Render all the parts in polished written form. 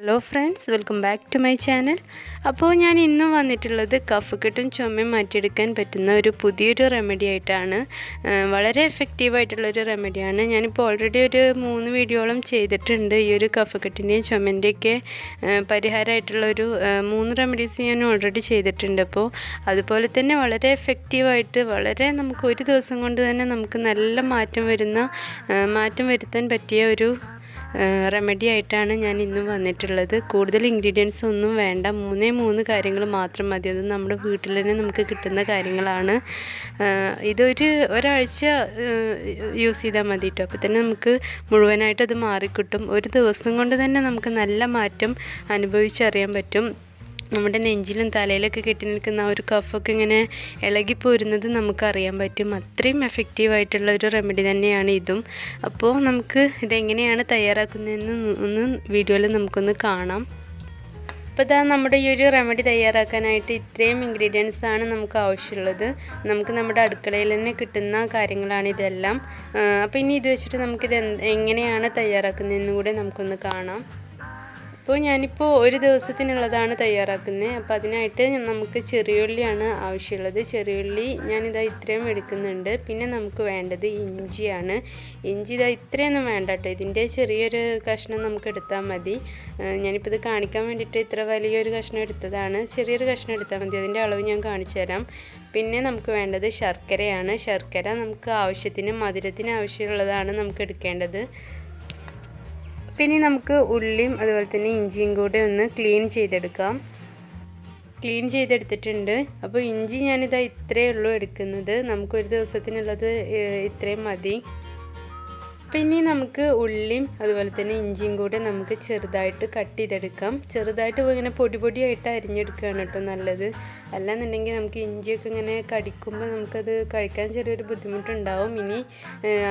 Hello friends, welcome back to my channel. അപ്പോൾ ഞാൻ ഇന്നും വന്നിട്ടുള്ളത് കഫക്കെട്ടും ചുമയും മാറ്റിയെടുക്കാൻ പറ്റുന്ന ഒരു പുതിയൊരു റെമഡി ആയിട്ടാണ്. വളരെ എഫക്റ്റീവായിട്ടുള്ളൊരു റെമഡിയാണ്. ഞാനിപ്പോൾ ഓൾറെഡി ഒരു 3 വീഡിയോളം ചെയ്തിട്ടുണ്ട്. ഈ ഒരു കഫക്കെട്ടിൻ്റെയും ചുമൻ്റെയൊക്കെ പരിഹാരമായിട്ടുള്ളൊരു 3 റെമഡീസ് ഞാൻ ഓൾറെഡി ചെയ്തിട്ടുണ്ട്. അപ്പോൾ അതുപോലെ തന്നെ വളരെ എഫക്റ്റീവായിട്ട് വളരെ നമുക്ക് ഒരു ദിവസം കൊണ്ട് തന്നെ നമുക്ക് നല്ല മാറ്റം വരുത്താൻ പറ്റിയ ഒരു റെമഡി ആയിട്ടാണ് ഞാൻ ഇന്നും വന്നിട്ടുള്ളത്. കൂടുതൽ ഇൻഗ്രീഡിയൻസ് ഒന്നും വേണ്ട, 3 കാര്യങ്ങൾ മാത്രം മതി. അത് നമ്മുടെ വീട്ടിൽ തന്നെ നമുക്ക് കിട്ടുന്ന കാര്യങ്ങളാണ്. ഒരാഴ്ച യൂസ് ചെയ്താൽ മതി കേട്ടോ. അപ്പോൾ തന്നെ നമുക്ക് മുഴുവനായിട്ട് അത് മാറിക്കിട്ടും. ഒരു ദിവസം കൊണ്ട് തന്നെ നമുക്ക് നല്ല മാറ്റം അനുഭവിച്ചറിയാൻ പറ്റും. നമ്മുടെ നെഞ്ചിലും തലയിലൊക്കെ കെട്ടി നിൽക്കുന്ന ആ ഒരു കഫൊക്കെ ഇങ്ങനെ ഇളകിപ്പോരുന്നത് നമുക്കറിയാൻ പറ്റും. അത്രയും എഫക്റ്റീവായിട്ടുള്ള ഒരു റെമഡി തന്നെയാണ് ഇതും. അപ്പോൾ നമുക്ക് ഇതെങ്ങനെയാണ് തയ്യാറാക്കുന്നതെന്ന് ഒന്ന് വീഡിയോയിൽ നമുക്കൊന്ന് കാണാം. അപ്പോൾ ഇതാ നമ്മുടെ ഈ ഒരു റെമഡി തയ്യാറാക്കാനായിട്ട് ഇത്രയും ഇൻഗ്രീഡിയൻസ് ആണ് നമുക്ക് ആവശ്യമുള്ളത്. നമുക്ക് നമ്മുടെ അടുക്കളയിൽ തന്നെ കിട്ടുന്ന കാര്യങ്ങളാണ് ഇതെല്ലാം. അപ്പോൾ ഇനി ഇത് വെച്ചിട്ട് നമുക്കിത് എങ്ങനെയാണ് തയ്യാറാക്കുന്നതെന്നും കൂടെ നമുക്കൊന്ന് കാണാം. അപ്പോൾ ഞാനിപ്പോൾ ഒരു ദിവസത്തിനുള്ളതാണ് തയ്യാറാക്കുന്നത്. അപ്പോൾ അതിനായിട്ട് നമുക്ക് ചെറിയുള്ളിയാണ് ആവശ്യമുള്ളത്. ചെറിയുള്ളി ഞാനിതാ ഇത്രയും എടുക്കുന്നുണ്ട്. പിന്നെ നമുക്ക് വേണ്ടത് ഇഞ്ചിയാണ്. ഇഞ്ചി ഇതാ ഇത്രയൊന്നും വേണ്ട കേട്ടോ, ഇതിൻ്റെ ചെറിയൊരു കഷ്ണം നമുക്ക് എടുത്താൽ മതി. ഞാനിപ്പോൾ ഇത് കാണിക്കാൻ വേണ്ടിയിട്ട് ഇത്ര വലിയൊരു കഷ്ണം എടുത്തതാണ്. ചെറിയൊരു കഷ്ണം എടുത്താൽ മതി, അതിൻ്റെ അളവ് ഞാൻ കാണിച്ചു തരാം. പിന്നെ നമുക്ക് വേണ്ടത് ശർക്കരയാണ്. ശർക്കര നമുക്ക് ആവശ്യത്തിന് മധുരത്തിന് ആവശ്യമുള്ളതാണ് നമുക്ക് എടുക്കേണ്ടത്. പിന്നെ നമുക്ക് ഉള്ളിയും അതുപോലെ തന്നെ ഇഞ്ചിയും കൂടെ ഒന്ന് ക്ലീൻ ചെയ്തെടുത്തിട്ടുണ്ട്. അപ്പോൾ ഇഞ്ചി ഞാനിതാ ഇത്രയേ ഉള്ളൂ എടുക്കുന്നത്. നമുക്കൊരു ദിവസത്തിനുള്ളത് ഇത്രയും മതി. പിന്നെ നമുക്ക് ഉള്ളിയും അതുപോലെ തന്നെ ഇഞ്ചിയും കൂടെ നമുക്ക് ചെറുതായിട്ട് കട്ട് ചെയ്തെടുക്കാം. ചെറുതായിട്ട് ഇങ്ങനെ പൊടിയായിട്ട് അരിഞ്ഞെടുക്കുകയാണ് കേട്ടോ നല്ലത്. അല്ലാന്നുണ്ടെങ്കിൽ നമുക്ക് ഇഞ്ചിയൊക്കെ ഇങ്ങനെ കടിക്കുമ്പോൾ നമുക്കത് കഴിക്കാൻ ചെറിയൊരു ബുദ്ധിമുട്ടുണ്ടാവും. ഇനി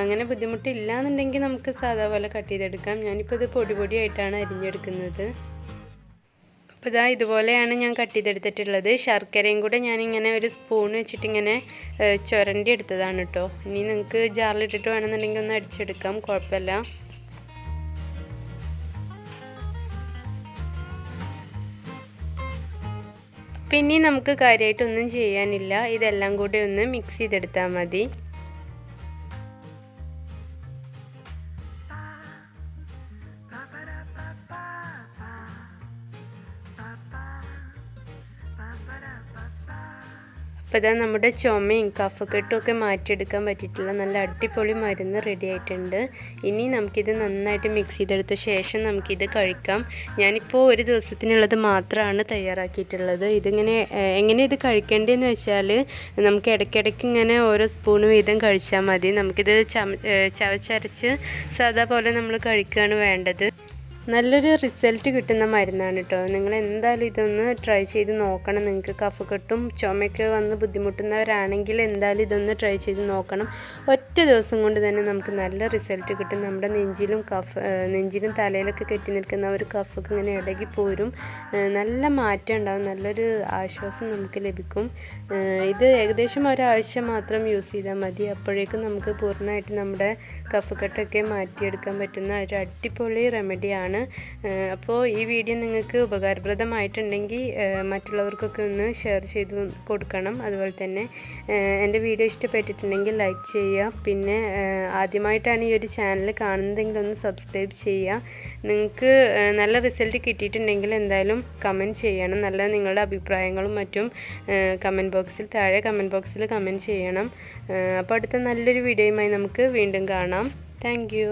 അങ്ങനെ ബുദ്ധിമുട്ടില്ല എന്നുണ്ടെങ്കിൽ നമുക്ക് സാധാ പോലെ കട്ട് ചെയ്തെടുക്കാം. ഞാനിപ്പോൾ ഇത് പൊടിയായിട്ടാണ് അരിഞ്ഞെടുക്കുന്നത്. അപ്പോൾ ഇതാ ഇതുപോലെയാണ് ഞാൻ കട്ട് ചെയ്തെടുത്തിട്ടുള്ളത്. ശർക്കരയും കൂടെ ഞാനിങ്ങനെ ഒരു സ്പൂൺ വെച്ചിട്ടിങ്ങനെ ചുരണ്ടി എടുത്തതാണ് കേട്ടോ. ഇനി നിങ്ങൾക്ക് ജാറിലിട്ടിട്ട് വേണമെന്നുണ്ടെങ്കിൽ ഒന്ന് അടിച്ചെടുക്കാം, കുഴപ്പമില്ല. പിന്നെ നമുക്ക് കാര്യമായിട്ടൊന്നും ചെയ്യാനില്ല, ഇതെല്ലാം കൂടെ ഒന്ന് മിക്സ് ചെയ്തെടുത്താൽ മതി. അപ്പോൾ ഇതാ നമ്മുടെ ചുമയും കഫക്കെട്ടും ഒക്കെ മാറ്റിയെടുക്കാൻ പറ്റിയിട്ടുള്ള നല്ല അടിപൊളി മരുന്ന് റെഡി ആയിട്ടുണ്ട്. ഇനി നമുക്കിത് നന്നായിട്ട് മിക്സ് ചെയ്തെടുത്ത ശേഷം നമുക്കിത് കഴിക്കാം. ഞാനിപ്പോൾ ഒരു ദിവസത്തിനുള്ളത് മാത്രമാണ് തയ്യാറാക്കിയിട്ടുള്ളത്. എങ്ങനെ ഇത് കഴിക്കേണ്ടതെന്ന് വെച്ചാൽ നമുക്ക് ഇടയ്ക്കിടയ്ക്ക് ഇങ്ങനെ ഓരോ സ്പൂൺ വീതം കഴിച്ചാൽ മതി. നമുക്കിത് ചവച്ചരച്ച് സാധാ പോലെ നമ്മൾ കഴിക്കുകയാണ് വേണ്ടത്. നല്ലൊരു റിസൾട്ട് കിട്ടുന്ന മരുന്നാണ് കേട്ടോ. നിങ്ങൾ എന്തായാലും ഇതൊന്ന് ട്രൈ ചെയ്ത് നോക്കണം. നിങ്ങൾക്ക് കഫക്കെട്ടും ചുമയൊക്കെ വന്ന് ബുദ്ധിമുട്ടുന്നവരാണെങ്കിൽ എന്തായാലും ഇതൊന്ന് ട്രൈ ചെയ്ത് നോക്കണം. ഒറ്റ ദിവസം കൊണ്ട് തന്നെ നമുക്ക് നല്ല റിസൾട്ട് കിട്ടും. നമ്മുടെ നെഞ്ചിലും തലയിലൊക്കെ കെട്ടി നിൽക്കുന്ന ഒരു കഫൊക്കെ ഇങ്ങനെ ഇടകി പോരും. നല്ല മാറ്റം ഉണ്ടാവും, നല്ലൊരു ആശ്വാസം നമുക്ക് ലഭിക്കും. ഇത് ഏകദേശം ഒരാഴ്ച മാത്രം യൂസ് ചെയ്താൽ മതി. അപ്പോഴേക്കും നമുക്ക് പൂർണ്ണമായിട്ട് നമ്മുടെ കഫക്കെട്ടൊക്കെ മാറ്റിയെടുക്കാൻ പറ്റുന്ന ഒരു അടിപൊളി റെമഡിയാണ്. അപ്പോൾ ഈ വീഡിയോ നിങ്ങൾക്ക് ഉപകാരപ്രദമായിട്ടുണ്ടെങ്കിൽ മറ്റുള്ളവർക്കൊക്കെ ഒന്ന് ഷെയർ ചെയ്ത് കൊടുക്കണം. അതുപോലെ തന്നെ എൻ്റെ വീഡിയോ ഇഷ്ടപ്പെട്ടിട്ടുണ്ടെങ്കിൽ ലൈക്ക് ചെയ്യുക. പിന്നെ ആദ്യമായിട്ടാണ് ഈ ഒരു ചാനൽ കാണുന്നതെങ്കിൽ ഒന്ന് സബ്സ്ക്രൈബ് ചെയ്യുക. നിങ്ങൾക്ക് നല്ല റിസൾട്ട് കിട്ടിയിട്ടുണ്ടെങ്കിൽ എന്തായാലും കമൻറ്റ് ചെയ്യണം. നല്ല നിങ്ങളുടെ അഭിപ്രായങ്ങളും മറ്റും താഴെ കമൻറ്റ് ബോക്സിൽ കമൻറ്റ് ചെയ്യണം. അപ്പോൾ അടുത്ത നല്ലൊരു വീഡിയോയുമായി നമുക്ക് വീണ്ടും കാണാം. Thank you.